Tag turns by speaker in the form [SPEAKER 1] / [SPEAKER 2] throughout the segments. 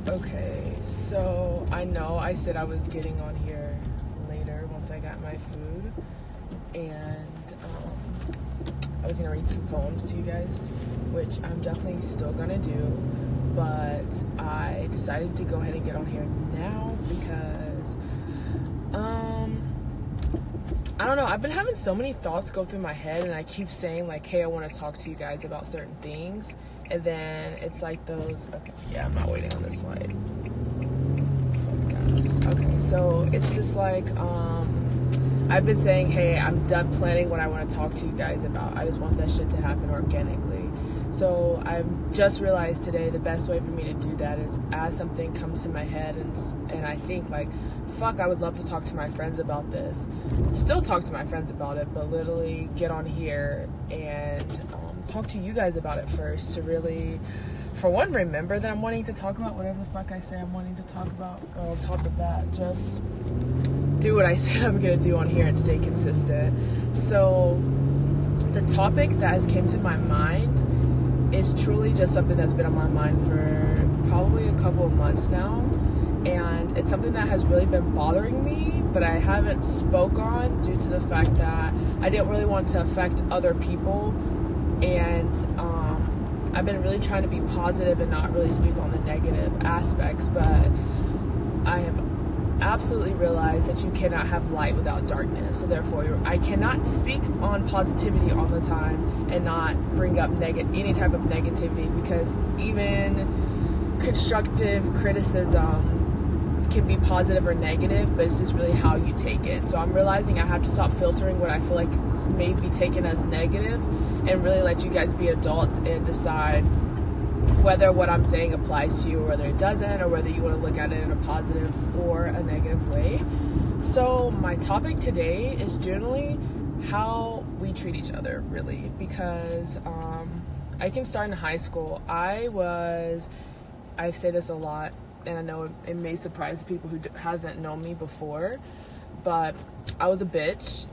[SPEAKER 1] Okay, so I know I said I was getting on here later once I got my food, and I was gonna read some poems to you guys, which I'm definitely still gonna do, but I decided to go ahead and get on here now because I don't know, I've been having so many thoughts go through my head, and I keep saying like, hey, I want to talk to you guys about certain things, and then it's like those, okay, yeah, I'm not waiting on this light. Okay, so it's just like, I've been saying, hey, I'm done planning what I want to talk to you guys about. I just want that shit to happen organically. So I've just realized today the best way for me to do that is as something comes to my head and I think like, fuck, I would love to talk to my friends about this. Still talk to my friends about it, but literally get on here and talk to you guys about it first to really, for one, remember that I'm wanting to talk about whatever the fuck I say I'm wanting to talk about. Or on top of that, just do what I say I'm gonna do on here and stay consistent. So the topic that has came to my mind is truly just something that's been on my mind for probably a couple of months now, and it's something that has really been bothering me, but I haven't spoke on due to the fact that I didn't really want to affect other people, and I've been really trying to be positive and not really speak on the negative aspects, but I have absolutely realized that you cannot have light without darkness. So therefore, I cannot speak on positivity all the time and not bring up any type of negativity, because even constructive criticism can be positive or negative, but it's just really how you take it. So I'm realizing I have to stop filtering what I feel like may be taken as negative and really let you guys be adults and decide whether what I'm saying applies to you or whether it doesn't, or whether you want to look at it in a positive or a negative way. So my topic today is generally how we treat each other, really, because I can start in high school. I say this a lot, and I know it may surprise people who haven't known me before, but I was a bitch,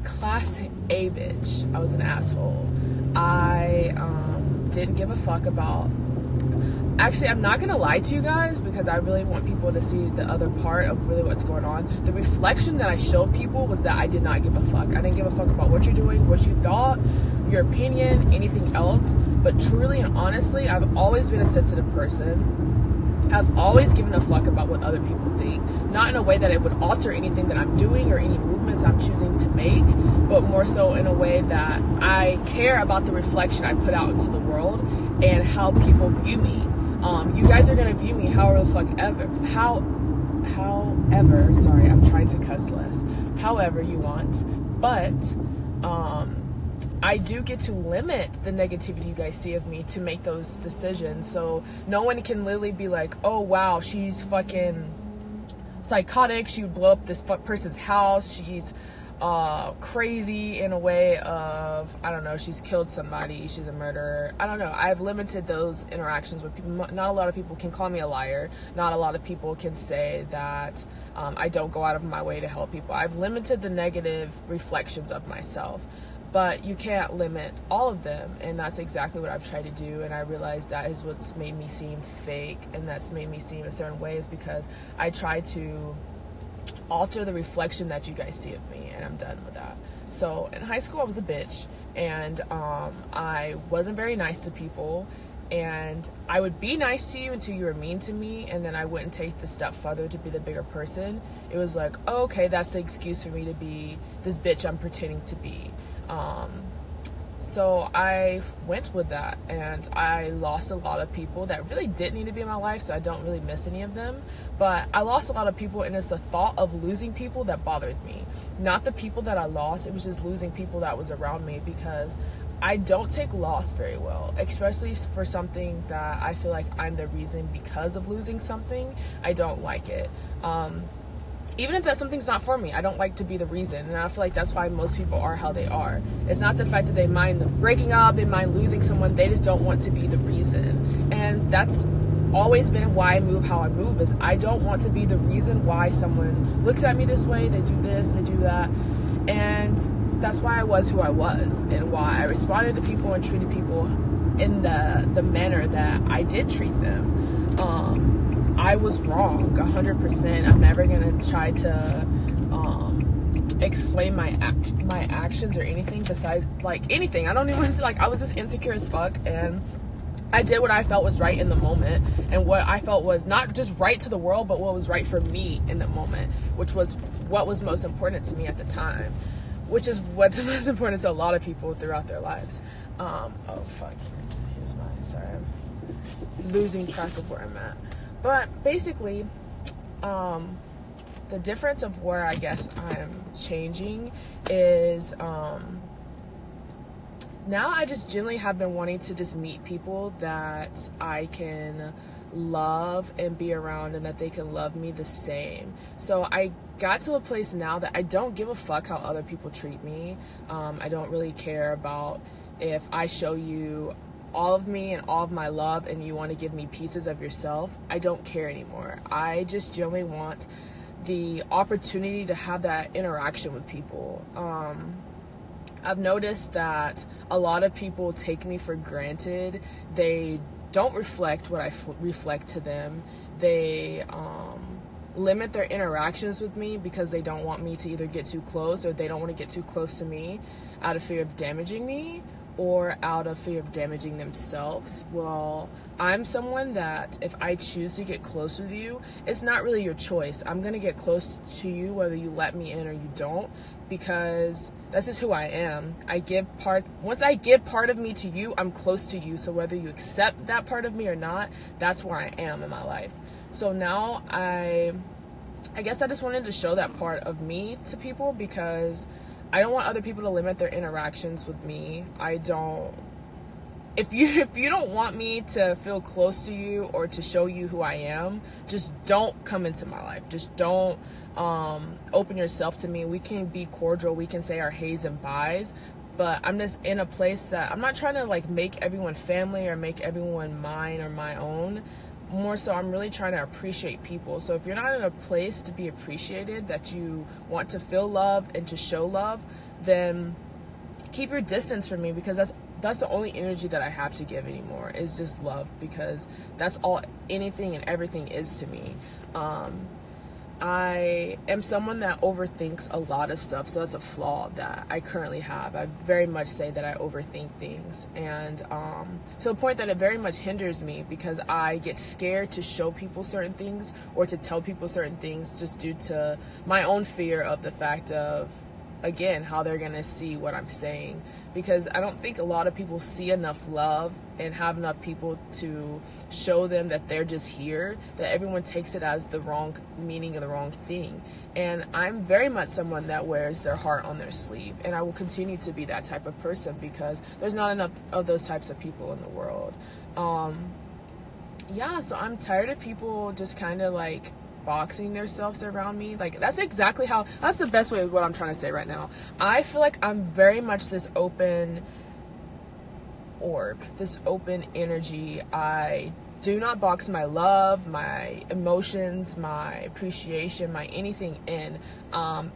[SPEAKER 1] class A bitch. I was an asshole. I didn't give a fuck about, actually, I'm not gonna lie to you guys, because I really want people to see the other part of really what's going on. The reflection that I showed people was that I did not give a fuck. I didn't give a fuck about what you're doing, what you thought, your opinion, anything else. But truly and honestly, I've always been a sensitive person. I've always given a fuck about what other people think, not in a way that it would alter anything that I'm doing or any movements I'm choosing to make, but more so in a way that I care about the reflection I put out into the world and how people view me. You guys are gonna view me however the fuck ever, however, sorry, I'm trying to cuss less, however you want, but I do get to limit the negativity you guys see of me to make those decisions. So no one can literally be like, oh wow, she's fucking psychotic, she would blow up this person's house, she's crazy in a way of, I don't know, she's killed somebody, she's a murderer. I don't know. I've limited those interactions with people. Not a lot of people can call me a liar. Not a lot of people can say that I don't go out of my way to help people. I've limited the negative reflections of myself, but you can't limit all of them, and that's exactly what I've tried to do. And I realized that is what's made me seem fake, and that's made me seem a certain way, is because I try to alter the reflection that you guys see of me, and I'm done with that. So in high school I was a bitch, and I wasn't very nice to people, and I would be nice to you until you were mean to me, and then I wouldn't take the step further to be the bigger person. It was like, oh, okay, that's the excuse for me to be this bitch I'm pretending to be. So I went with that, and I lost a lot of people that really didn't need to be in my life, so I don't really miss any of them. But I lost a lot of people, and it's the thought of losing people that bothered me. Not the people that I lost, it was just losing people that was around me, because I don't take loss very well, especially for something that I feel like I'm the reason because of losing something. I don't like it. Even if that something's not for me, I don't like to be the reason. And I feel like that's why most people are how they are. It's not the fact that they mind breaking up, they mind losing someone, they just don't want to be the reason. And that's always been why I move how I move, is I don't want to be the reason why someone looks at me this way, they do this, they do that. And that's why I was who I was, and why I responded to people and treated people in the manner that I did treat them. I was wrong 100%. I'm never gonna try to explain my actions or anything besides like anything. I don't even like, I was just insecure as fuck, and I did what I felt was right in the moment, and what I felt was not just right to the world, but what was right for me in the moment, which was what was most important to me at the time, which is what's most important to a lot of people throughout their lives. Oh fuck, here's mine. Sorry, I'm losing track of where I'm at. But basically, the difference of where I guess I'm changing is now I just generally have been wanting to just meet people that I can love and be around, and that they can love me the same. So I got to a place now that I don't give a fuck how other people treat me. I don't really care about if I show you all of me and all of my love and you want to give me pieces of yourself. I don't care anymore. I just generally want the opportunity to have that interaction with people. I've noticed that a lot of people take me for granted. They don't reflect what I reflect to them. They limit their interactions with me because they don't want me to either get too close, or they don't want to get too close to me out of fear of damaging me, or out of fear of damaging themselves. Well, I'm someone that if I choose to get close with you, it's not really your choice. I'm gonna get close to you whether you let me in or you don't, because that's just who I am. Once I give part of me to you, I'm close to you. So whether you accept that part of me or not, that's where I am in my life. So now I guess I just wanted to show that part of me to people, because I don't want other people to limit their interactions with me. If you don't want me to feel close to you or to show you who I am, just don't come into my life. Just don't open yourself to me. We can be cordial. We can say our heys and byes, but I'm just in a place that I'm not trying to like make everyone family or make everyone mine or my own. More so, I'm really trying to appreciate people. So if you're not in a place to be appreciated, that you want to feel love and to show love, then keep your distance from me, because that's the only energy that I have to give anymore, is just love, because that's all anything and everything is to me. I am someone that overthinks a lot of stuff, so that's a flaw that I currently have. I very much say that I overthink things, and to the point that it very much hinders me, because I get scared to show people certain things or to tell people certain things, just due to my own fear of the fact of, again, how they're gonna see what I'm saying. Because I don't think a lot of people see enough love and have enough people to show them that they're just here, that everyone takes it as the wrong meaning of the wrong thing. And I'm very much someone that wears their heart on their sleeve, and I will continue to be that type of person, because there's not enough of those types of people in the world. Yeah, so I'm tired of people just kind of like boxing themselves around me. Like, that's the best way of what I'm trying to say right now. I feel like I'm very much this open orb, this open energy. I do not box my love, my emotions, my appreciation, my anything in.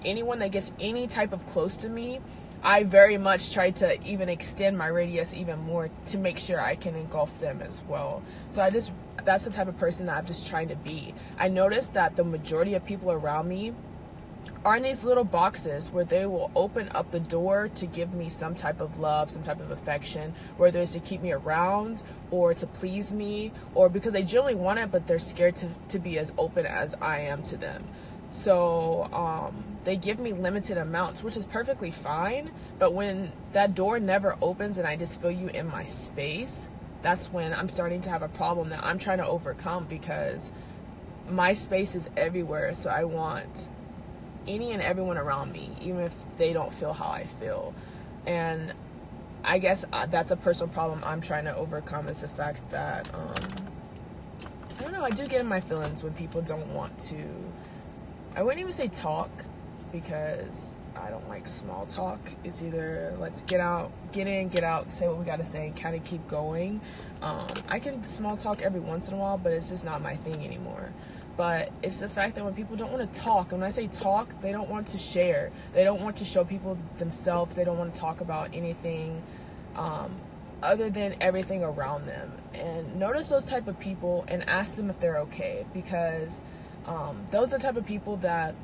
[SPEAKER 1] Anyone that gets any type of close to me, I very much try to even extend my radius even more to make sure I can engulf them as well. So that's the type of person that I'm just trying to be. I noticed that the majority of people around me are in these little boxes where they will open up the door to give me some type of love, some type of affection, whether it's to keep me around or to please me, or because they generally want it, but they're scared to be as open as I am to them. So they give me limited amounts, which is perfectly fine. But when that door never opens and I just feel you in my space, that's when I'm starting to have a problem that I'm trying to overcome, because my space is everywhere. So I want any and everyone around me, even if they don't feel how I feel. And I guess that's a personal problem I'm trying to overcome, is the fact that, I don't know, I do get in my feelings when people don't want to, I wouldn't even say talk, because I don't like small talk. It's either let's get in, get out, say what we gotta say, and kind of keep going. I can small talk every once in a while, but it's just not my thing anymore. But it's the fact that when people don't want to talk, and when I say talk, they don't want to share. They don't want to show people themselves. They don't want to talk about anything other than everything around them. And notice those type of people and ask them if they're okay, because those are the type of people that,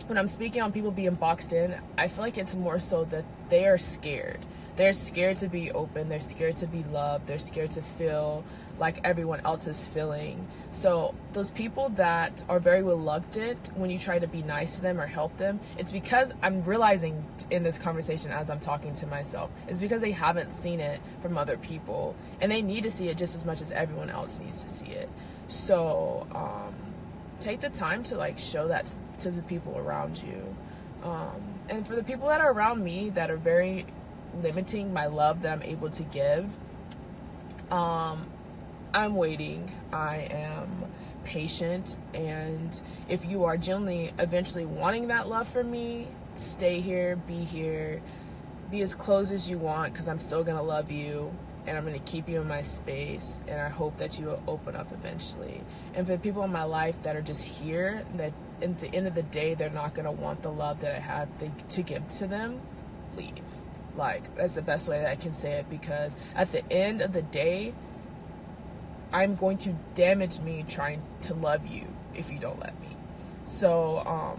[SPEAKER 1] when I'm speaking on people being boxed in, I feel like it's more so that they are scared. They're scared to be open. They're scared to be loved. They're scared to feel like everyone else is feeling. So those people that are very reluctant when you try to be nice to them or help them, it's because I'm realizing in this conversation as I'm talking to myself, it's because they haven't seen it from other people, and they need to see it just as much as everyone else needs to see it. So take the time to like show that to the people around you. And for the people that are around me that are very limiting my love that I'm able to give, I'm waiting. I am patient. And if you are genuinely eventually wanting that love from me, stay here, be as close as you want, because I'm still gonna love you and I'm gonna keep you in my space, and I hope that you will open up eventually. And for the people in my life that are just here, that at the end of the day they're not gonna want the love that I have to give to them, leave. Like, that's the best way that I can say it, because at the end of the day, I'm going to damage me trying to love you if you don't let me. So,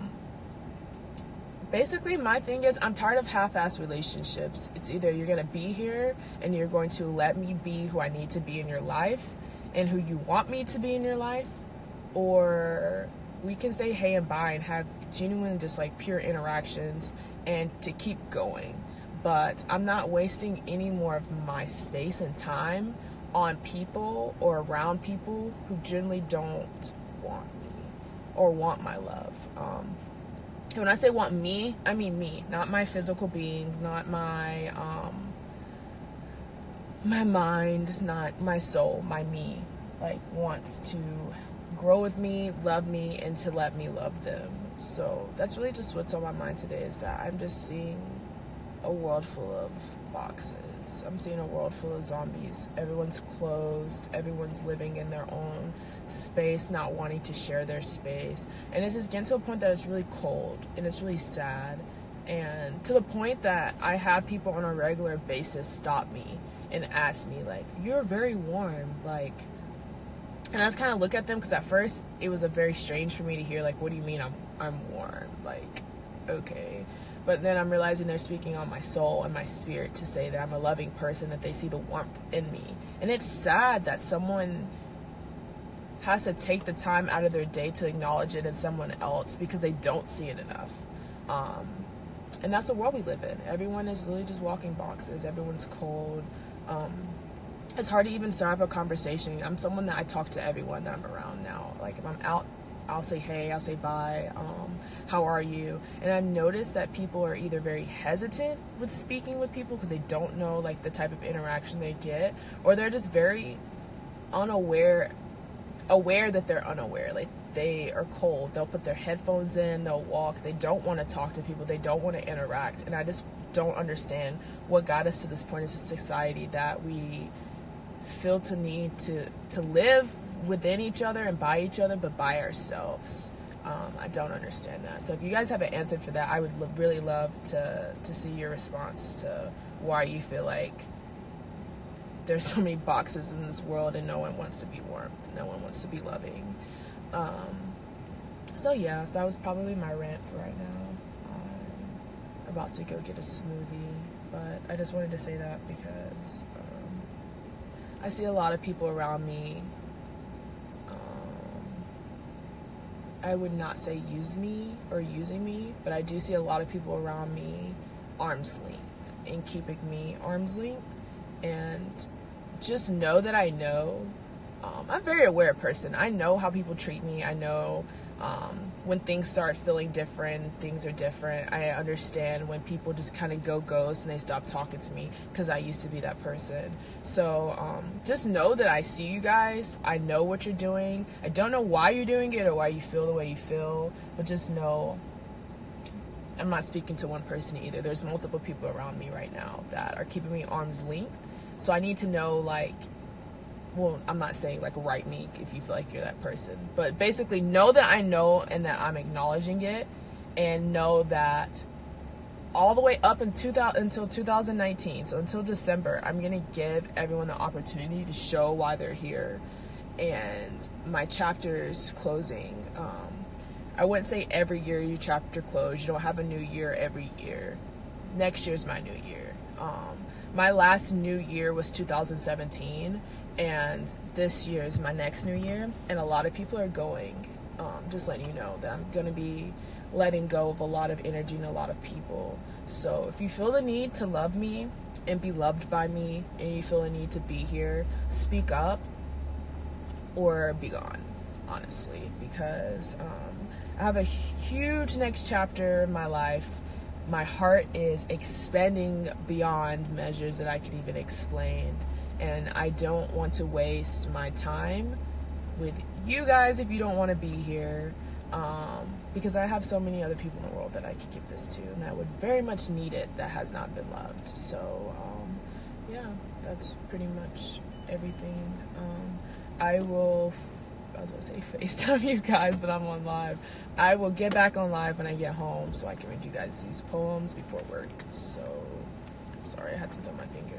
[SPEAKER 1] basically my thing is, I'm tired of half-ass relationships. It's either you're going to be here and you're going to let me be who I need to be in your life and who you want me to be in your life, or we can say hey and bye and have genuine, just like pure interactions and to keep going. But I'm not wasting any more of my space and time on people or around people who generally don't want me or want my love. And when I say want me, I mean me, not my physical being, not my my mind, not my soul, my me. Like, wants to grow with me, love me, and to let me love them. So that's really just what's on my mind today, is that I'm just seeing a world full of boxes. I'm seeing a world full of zombies. Everyone's closed. Everyone's living in their own space, not wanting to share their space. And it's just getting to a point that it's really cold and it's really sad. And to the point that I have people on a regular basis stop me and ask me, like, you're very warm. Like, and I just kind of look at them, because at first it was a very strange for me to hear, like, what do you mean I'm warm? Like, okay. But then I'm realizing they're speaking on my soul and my spirit to say that I'm a loving person, that they see the warmth in me. And it's sad that someone has to take the time out of their day to acknowledge it in someone else because they don't see it enough. And that's the world we live in. Everyone is literally just walking boxes. Everyone's cold. It's hard to even start up a conversation. I'm someone that I talk to everyone that I'm around now. Like, if I'm out, I'll say hey, I'll say bye, how are you? And I've noticed that people are either very hesitant with speaking with people because they don't know, like, the type of interaction they get, or they're just very aware that they're unaware. Like, they are cold. They'll put their headphones in, they'll walk. They don't want to talk to people. They don't want to interact. And I just don't understand what got us to this point as a society, that we feel to need to live within each other and by each other, but by ourselves. I don't understand that. So if you guys have an answer for that, I would really love to see your response to why you feel like there's so many boxes in this world and no one wants to be warm, no one wants to be loving. So that was probably my rant for right now. I'm about to go get a smoothie, but I just wanted to say that because I see a lot of people around me, I would not say use me or using me, but I do see a lot of people around me arm's length and keeping me arm's length. And just know that I know, I'm a very aware person. I know how people treat me. I know when things start feeling different, things are different. I understand when people just kind of go ghost and they stop talking to me, because I used to be that person. So just know that I see you guys. I know what you're doing. I don't know why you're doing it or why you feel the way you feel, but just know I'm not speaking to one person either. There's multiple people around me right now that are keeping me arm's length. So I need to know, like, well, I'm not saying, like, write me if you feel like you're that person, but basically know that I know and that I'm acknowledging it, and know that all the way up in until 2019, so until December, I'm going to give everyone the opportunity to show why they're here. And my chapter's closing. I wouldn't say every year your chapter close. You don't have a new year every year. Next year's my new year. My last new year was 2017, and this year is my next new year. And a lot of people are going. Just letting you know that I'm going to be letting go of a lot of energy and a lot of people. So if you feel the need to love me and be loved by me, and you feel the need to be here, speak up or be gone, honestly, because I have a huge next chapter in my life. My heart is expanding beyond measures that I could even explain, and I don't want to waste my time with you guys if you don't want to be here, because I have so many other people in the world that I could give this to and that would very much need it, that has not been loved. So yeah, that's pretty much everything. I was gonna say FaceTime you guys, but I'm on live. I will get back on live when I get home so I can read you guys these poems before work. So sorry, I had something on my finger.